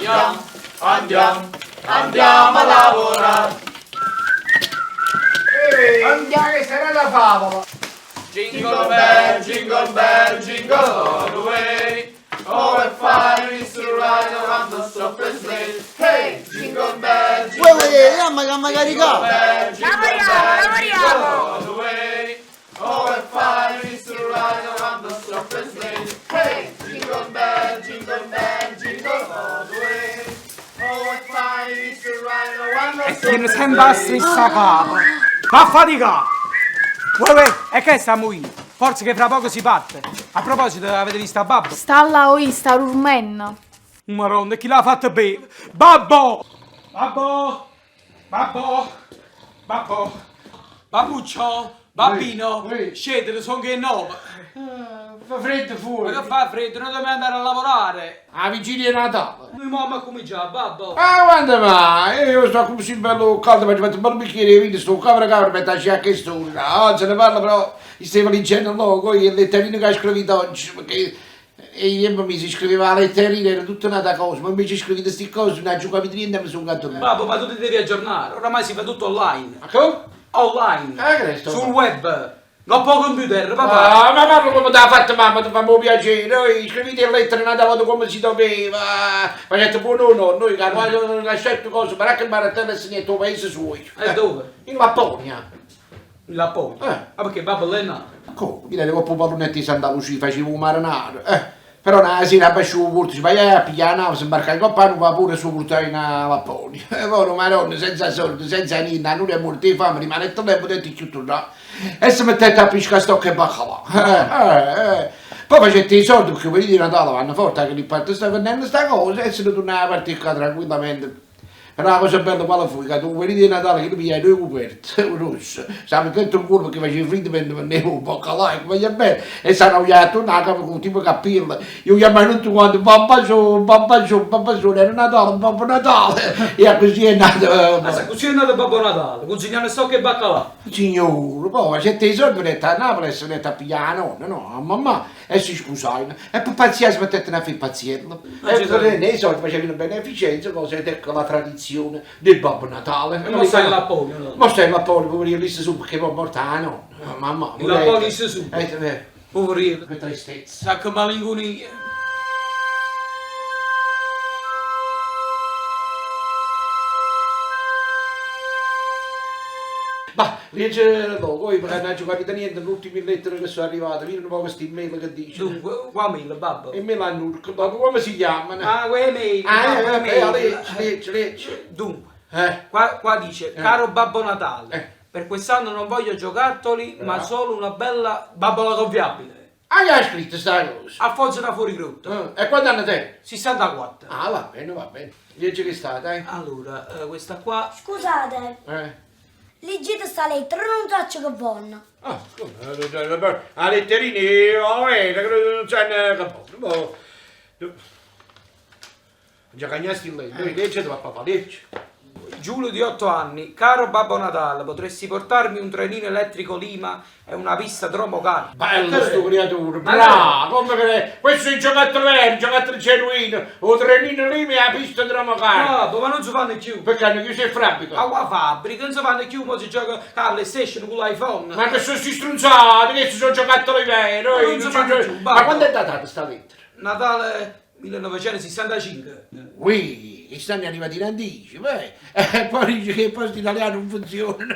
andiamo a lavorare. Andiamo che sarà la favola. Jingle bell, jingle all the way. Oh, what fun it is to ride around the open sleigh. Hey, jingle bell, jingle Mamma caricare! bell, Lavoriamo! all the way. Oh, what fun it is to ride around the open sleigh. Hey, jingle bell, jingle all the way. Oh, what fun it is to ride around the open Tiene sempre a stressa capo. Va a faticare. Uè, e che stiamo in? Forse che fra poco si parte. A proposito, avete visto a Babbo? Sta là, sta urmenno. Maronna, chi l'ha fatta bere? Babbo! Babbo! Babbo! Babbo! Babbuccio! Babbino! Scendete, sono che è 9. Fa freddo Ma fuori. che fa freddo? Non dobbiamo andare a lavorare. A vigilia di Natale. Noi mamma come già, babbo. Ah, quando mai? Io sto come si bello caldo, ma ci metto un bel bicchiere di vino, sto cavolo per darci a che storia. Oggi ne parlo però, stavo leggendo logo, il letterino che ha scritto oggi, perché io mi si scriveva la letterina, era tutta un'altra cosa, ma invece scrivete queste cose, una giocavitrina e mi sono gatto. Babbo, ma tu ti devi aggiornare. Oramai si fa tutto online. Ma come? Online. Che ne sto? Sul web. Non può computer, papà. Ah, ma parlo come te l'ha fatto mamma, ti fa piacere, noi scrivete le lettere Natale come si doveva, facete buono noi che quando lasciate cose, ma che baratella e nel tuo paese suo. E dove? In Lapponia. In Lapponia. Ah, perché babbo lei è nato? Come? Mi dai con pallonetto di Santa Lucia, facevo un marinaro. Però una sera abbassavo il porto, vai a pigliare la nave, si imbarca in coppa, va pure su portare in Lapponia. E poi maronna, senza soldi, senza niente, non è morto di fame, rimane tutto tempo dentro chiuso là. E si mettete a piscare stocco e baccalà. Poi facete i soldi perché quelli di Natale vanno forte, che li parte sta vendendo sta cosa e se ne tornava a partire qua tranquillamente. Però la cosa bella quale fu, che tu quelli di Natale che tu pigliai due coperte, un rosso, stava dentro un culo perché faceva freddo mentre vendevo un baccalà e come bene, e stanno a tornare con tipo capilla. Io chiamavo tutti quanti, papà su, era Natale, Babbo Natale, e così è nato. Ma se così è nato Babbo Natale, consegnando stocco e baccalà. Signore, poi c'è i soldi per andare a Napoli e se ne a pigliare la nonna, no, a mamma, e si scusai, e per pazienza mettete a fare pazienza. E per i soldi facevano beneficenza, cose, ed ecco la tradizione del Babbo Natale. E non stai in Lapponia, no? Ma stai in Lapponia, poverino, lì su, perché poi morta la nonna, mamma. In Lapponia si su. Che Poverino. tristezza. Sa che malinconia. Ma legge logo, poi perché non ho giocato niente, le ultime lettere che sono arrivate, vieni un po' questa email che dice. Dunque, qua mail, babbo. E me l'hanno, come si chiamano? Ah, quelle mail, babbo, leggi. Dunque, Eh, qua dice, caro Babbo Natale, per quest'anno non voglio giocattoli, ma solo una bella babbola gonfiabile. ah, già hai scritto sta cosa. Alfonso da fuori grotto. E quando hanno te? 64. Ah, va bene. Leggi che sta, dai. Allora, questa qua. Scusate, leggete sta lettera, non so che buona. Ah, scusa, la letterina, che non c'è capito. Già cagnasti in lei, leggi papà, leggi. Giulio di 8 anni, caro Babbo Natale, potresti portarmi un trenino elettrico Lima e una pista Dromocar? Bello sto creatore, bravo, come che questo è il giocattolo vero, il giocattolo genuino, o trenino lì e la pista Dromocar. No, ma non si fanno più. Perché hanno chiuso il fabbrica? A fabbrica, non si fanno più, ma si gioca a PlayStation con l'iPhone. Ma che sono sti strunzati, questi sono giocattoli veri. Ma non si fanno più, Ma babbo. quando è datata sta lettera? Natale 1965. Ui, questi anni arrivati in anticipo, e poi dice che i posti italiani non funzionano.